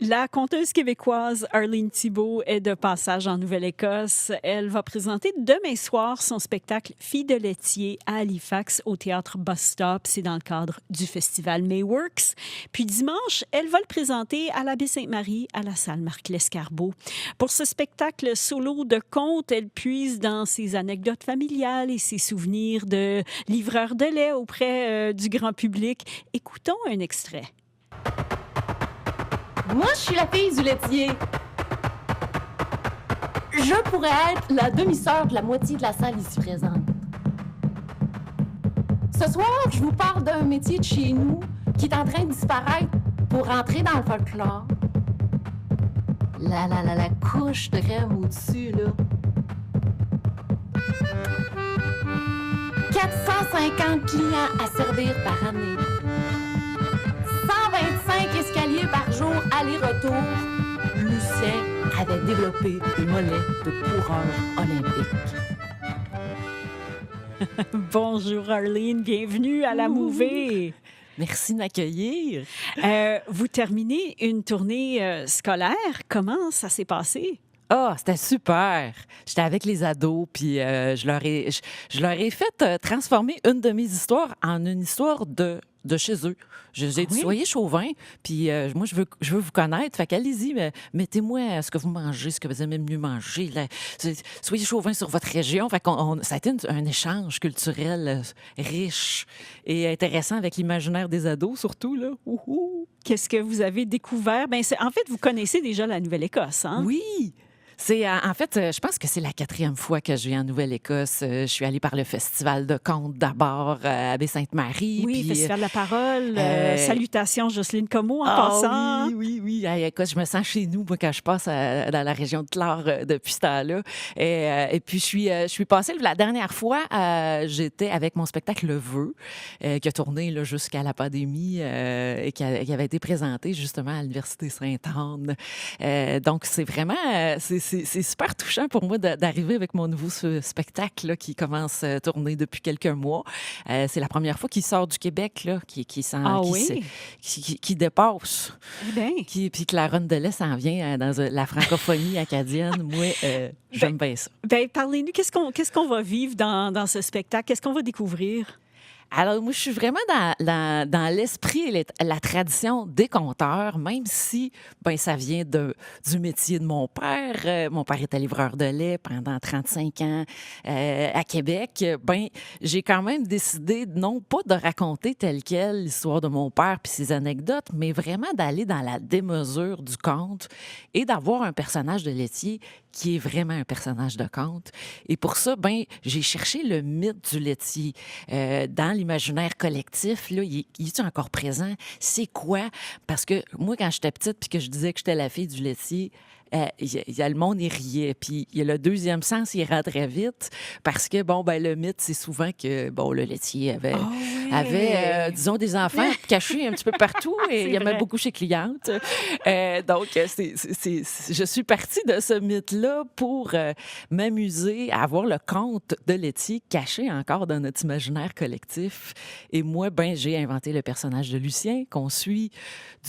La conteuse québécoise Arlene Thibault est de passage en Nouvelle-Écosse. Elle va présenter demain soir son spectacle Filles de laitier à Halifax au théâtre Bus Stop. C'est dans le cadre du festival Mayworks. Puis dimanche, elle va le présenter à la Baie-Sainte-Marie à la salle Marc-Lescarbot. Pour ce spectacle solo de contes, elle puise dans ses anecdotes familiales et ses souvenirs de livreur de lait auprès du grand public. Écoutons un extrait. Moi, je suis la fille du laitier. Je pourrais être la demi-sœur de la moitié de la salle ici présente. Ce soir, je vous parle d'un métier de chez nous qui est en train de disparaître pour entrer dans le folklore. La couche de crème au-dessus, là. 450 clients à servir par année. 125 escaliers par jour, aller-retour. Lucien avait développé des mollets de coureur olympique. Bonjour Arlene, bienvenue à la Mouvée. Merci de m'accueillir. Vous terminez une tournée scolaire. Comment ça s'est passé? Ah, c'était super. J'étais avec les ados, puis je leur ai fait transformer une de mes histoires en une histoire de chez eux. J'ai dit, Oui? soyez chauvins, puis moi, je veux vous connaître. Fait qu'allez-y, mettez-moi ce que vous mangez, ce que vous aimez mieux manger. Là. Soyez chauvins sur votre région. Fait ça a été un échange culturel riche et intéressant avec l'imaginaire des ados, surtout. Là. Ouhou. Qu'est-ce que vous avez découvert? En fait, vous connaissez déjà la Nouvelle-Écosse, hein? Oui! En fait, je pense que c'est la 4e fois que je viens en Nouvelle-Écosse. Je suis allée par le Festival de contes d'abord à Baie-Sainte-Marie. Oui, puis, Festival de la parole. Salutations, Jocelyne Comeau, en ah passant. oui. Hey, écoute, je me sens chez nous, moi, quand je passe dans la région de Clare depuis ce temps-là. Et puis, je suis passée la dernière fois, j'étais avec mon spectacle Le Vœu, qui a tourné là, jusqu'à la pandémie et qui avait été présenté justement à l'Université Sainte-Anne. Donc, c'est vraiment... c'est super touchant pour moi d'arriver avec mon nouveau spectacle là, qui commence à tourner depuis quelques mois. C'est la première fois qu'il sort du Québec, là, qui dépasse. Eh bien. Puis que la rondelet s'en vient dans la francophonie acadienne. Moi, j'aime bien ça. Parlez-nous, qu'est-ce qu'on va vivre dans ce spectacle? Qu'est-ce qu'on va découvrir? Alors, moi, je suis vraiment dans l'esprit et la tradition des conteurs, même si ça vient du métier de mon père. Mon père était livreur de lait pendant 35 ans à Québec. J'ai quand même décidé, non pas de raconter telle quelle l'histoire de mon père puis ses anecdotes, mais vraiment d'aller dans la démesure du conte et d'avoir un personnage de laitier qui est vraiment un personnage de conte. Et pour ça, j'ai cherché le mythe du laitier dans l'imaginaire collectif. Là, il est encore présent? C'est quoi? Parce que moi, quand j'étais petite puis que je disais que j'étais la fille du laitier, le monde, il riait. Puis il y a le deuxième sens, il rentrait vite parce que, le mythe, c'est souvent que, le laitier avait disons, des enfants cachés un petit peu partout et il y en avait beaucoup chez clientes. Donc, je suis partie de ce mythe-là pour m'amuser à avoir le conte de laitier caché encore dans notre imaginaire collectif. Et moi, j'ai inventé le personnage de Lucien qu'on suit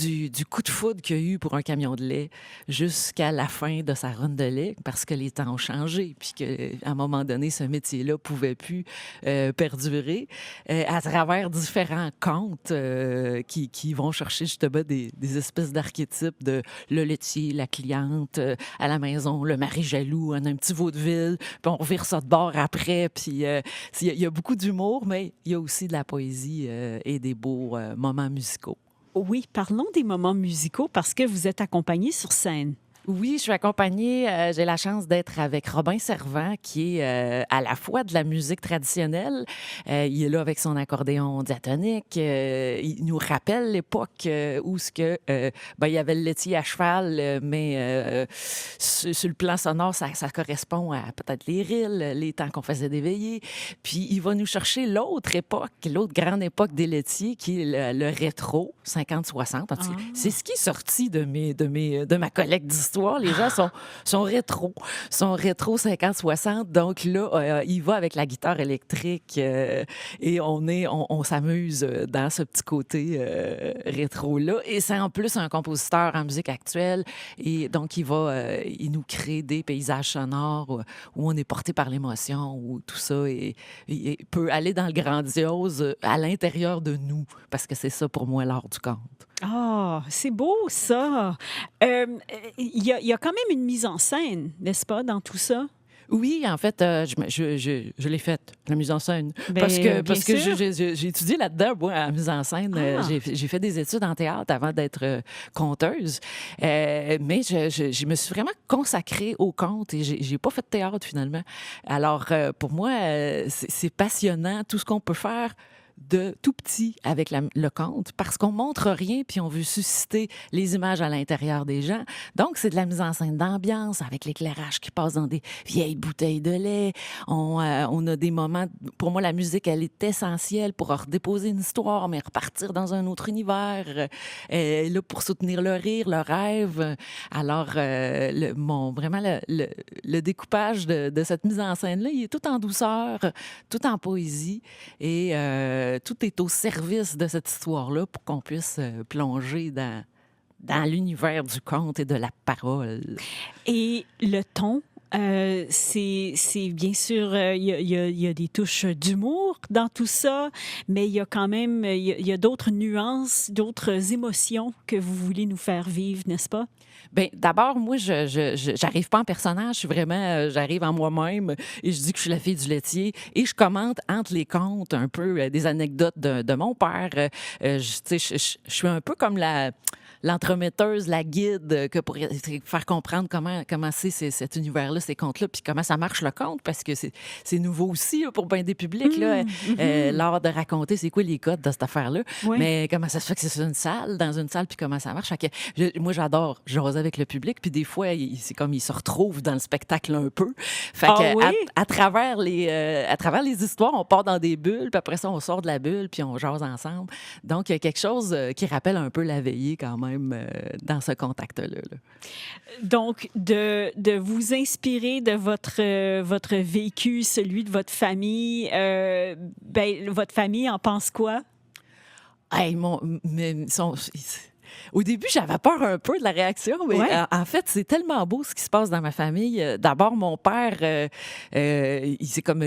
du coup de foudre qu'il y a eu pour un camion de lait jusqu'à la fin de sa ronde de lait parce que les temps ont changé puis qu'à un moment donné, ce métier-là pouvait plus perdurer à travers différents contes qui vont chercher justement des espèces d'archétypes de le laitier, la cliente, à la maison, le mari jaloux, on a un petit vaudeville, puis on revire ça de bord après, puis il y a beaucoup d'humour, mais il y a aussi de la poésie et des beaux moments musicaux. Oui, parlons des moments musicaux parce que vous êtes accompagné sur scène. Oui, je suis accompagnée. J'ai la chance d'être avec Robin Servant, qui est à la fois de la musique traditionnelle. Il est là avec son accordéon diatonique. Il nous rappelle l'époque où il y avait le laitier à cheval, mais sur le plan sonore, ça correspond à peut-être les rilles, les temps qu'on faisait des veillées. Puis il va nous chercher l'autre grande époque des laitiers, qui est le rétro, 50-60. C'est ce qui est sorti de ma collecte d'histoires soir, les gens sont rétro 50-60. Donc là, il va avec la guitare électrique et on s'amuse dans ce petit côté rétro-là. Et c'est en plus un compositeur en musique actuelle. Et donc, il nous crée des paysages sonores où on est porté par l'émotion, où tout ça et peut aller dans le grandiose à l'intérieur de nous. Parce que c'est ça, pour moi, l'art du conte. Ah, c'est beau, ça. Il y a quand même une mise en scène, n'est-ce pas, dans tout ça? Oui, en fait, je l'ai faite, la mise en scène. Ben, Parce que bien sûr. j'ai étudié là-dedans, moi, la mise en scène. Ah. J'ai fait des études en théâtre avant d'être conteuse. Mais je me suis vraiment consacrée au conte et j'ai pas fait de théâtre, finalement. Alors, pour moi, c'est passionnant, tout ce qu'on peut faire de tout petit avec le conte, parce qu'on montre rien puis on veut susciter les images à l'intérieur des gens. Donc, c'est de la mise en scène d'ambiance avec l'éclairage qui passe dans des vieilles bouteilles de lait. On a des moments... Pour moi, la musique, elle est essentielle pour redéposer une histoire, mais repartir dans un autre univers. Là, pour soutenir le rire, le rêve. Alors, vraiment, le découpage de cette mise en scène-là, il est tout en douceur, tout en poésie et... tout est au service de cette histoire-là pour qu'on puisse plonger dans l'univers du conte et de la parole. Et le ton, c'est bien sûr, il y a des touches d'humour dans tout ça, mais il y a quand même, il y a d'autres nuances, d'autres émotions que vous voulez nous faire vivre, n'est-ce pas? Bien, d'abord, moi, j'arrive pas en personnage, je suis vraiment, j'arrive en moi-même et je dis que je suis la fille du laitier et je commente entre les contes un peu des anecdotes de mon père. Tu sais, je suis un peu comme l'entremetteuse, la guide, que pour faire comprendre comment c'est cet univers-là, ces contes-là, puis comment ça marche le conte, parce que c'est nouveau aussi là, pour bien des publics, là, l'art de raconter c'est quoi les codes de cette affaire-là. Oui. Mais comment ça se fait que c'est dans une salle, puis comment ça marche. Fait que moi, j'adore jaser avec le public, puis des fois, c'est comme ils se retrouvent dans le spectacle un peu. Fait que oui? à travers les histoires, on part dans des bulles, puis après ça, on sort de la bulle, puis on jase ensemble. Donc, il y a quelque chose qui rappelle un peu la veillée quand même dans ce contact-là. Là. Donc, de vous inspirer de votre vécu, celui de votre famille, votre famille en pense quoi? Hey, au début, j'avais peur un peu de la réaction, mais Ouais. en fait, c'est tellement beau ce qui se passe dans ma famille. D'abord, mon père, c'est comme...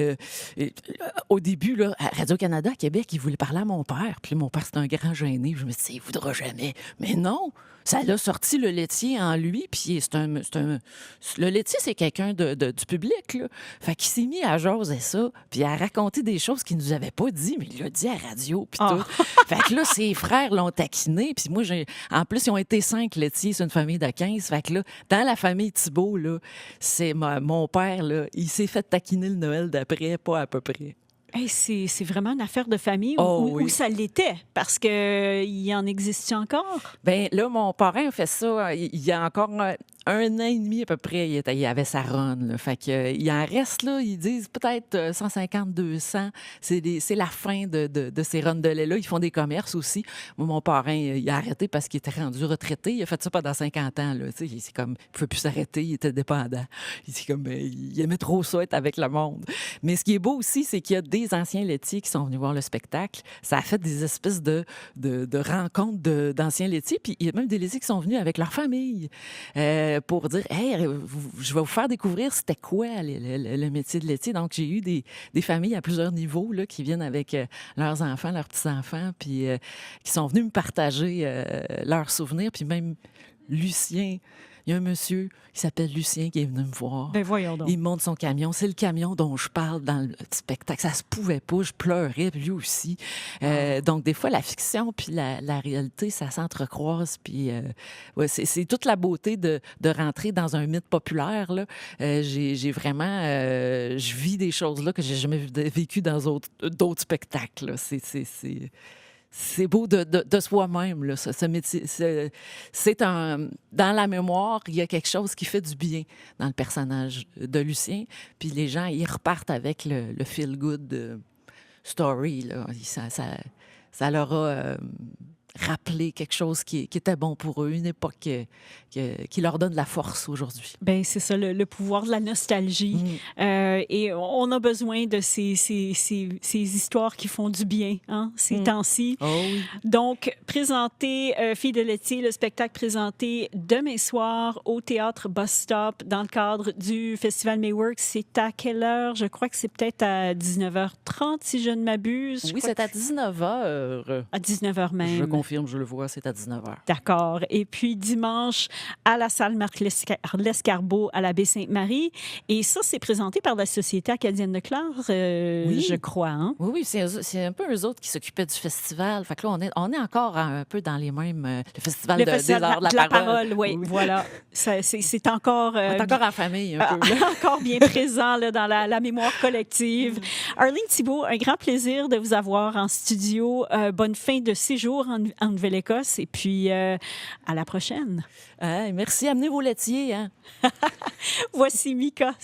au début, là, à Radio-Canada, à Québec, il voulait parler à mon père. Puis mon père, c'est un grand gêné. Je me suis dit, il ne voudra jamais. Mais non! Ça l'a sorti le laitier en lui, puis le laitier, c'est quelqu'un du public, là. Fait qu'il s'est mis à jaser ça, puis à raconter des choses qu'il nous avait pas dit, mais il l'a dit à radio, puis tout. Fait que là, ses frères l'ont taquiné, puis moi, en plus, ils ont été 5 laitiers, c'est une famille de 15. Fait que là, dans la famille Thibault, là, c'est mon père, là, il s'est fait taquiner le Noël d'après, pas à peu près. Hey, c'est vraiment une affaire de famille Oui. où ça l'était, parce qu'il en existe encore? Bien, là, mon parrain a fait ça il y a encore un an et demi à peu près. Il avait sa run. Là. Fait que, il en reste, là, ils disent peut-être 150, 200. C'est la fin de ces runs de lait-là. Ils font des commerces aussi. Moi, mon parrain, il a arrêté parce qu'il était rendu retraité. Il a fait ça pendant 50 ans. Là. C'est comme, il ne pouvait plus s'arrêter. Il était dépendant. Il aimait trop ça, être avec le monde. Mais ce qui est beau aussi, c'est qu'il y a des anciens laitiers qui sont venus voir le spectacle. Ça a fait des espèces de rencontres d'anciens laitiers. Puis il y a même des laitiers qui sont venus avec leur famille pour dire, hey, je vais vous faire découvrir c'était quoi le métier de laitier. Donc, j'ai eu des familles à plusieurs niveaux là, qui viennent avec leurs enfants, leurs petits-enfants, puis qui sont venus me partager leurs souvenirs. Puis même Lucien, il y a un monsieur qui s'appelle Lucien qui est venu me voir. Ben voyons donc. Il monte son camion. C'est le camion dont je parle dans le spectacle. Ça se pouvait pas. Je pleurais, puis lui aussi. Donc, des fois, la fiction puis la réalité, ça s'entrecroise. Puis, ouais, c'est toute la beauté de rentrer dans un mythe populaire. Là. J'ai vraiment... je vis des choses là que j'ai jamais vécues dans d'autres spectacles. Là. C'est beau de soi-même, là, ce métier. Dans la mémoire, il y a quelque chose qui fait du bien dans le personnage de Lucien. Puis les gens, ils repartent avec le feel-good story. Là. Ça leur a rappeler quelque chose qui était bon pour eux, une époque qui leur donne de la force aujourd'hui. Ben c'est ça, le pouvoir de la nostalgie. Et on a besoin de ces histoires qui font du bien, hein, ces temps-ci. Oh oui. Donc, présenté, Filles de laitier, le spectacle présenté demain soir au Théâtre Bus Stop dans le cadre du Festival Mayworks. C'est à quelle heure? Je crois que c'est peut-être à 19h30, si je ne m'abuse. Oui, c'est à 19h. À 19h même. Je confirme, je le vois, c'est à 19h. D'accord. Et puis dimanche, à la salle Marc-Lescarbot à la Baie-Sainte-Marie. Et ça, c'est présenté par la Société acadienne de Clare, Oui. je crois. Hein? Oui, c'est un peu eux autres qui s'occupaient du festival. Fait que là, on est encore un peu dans les mêmes... le festival Le des festival arts de la parole. oui, voilà. C'est encore... On est encore en famille, un peu. encore bien présent là, dans la mémoire collective. Arlene Thibault, un grand plaisir de vous avoir en studio. Bonne fin de séjour en Nouvelle-Écosse et puis à la prochaine. Merci, amenez vos laitiers. Hein? Voici Mika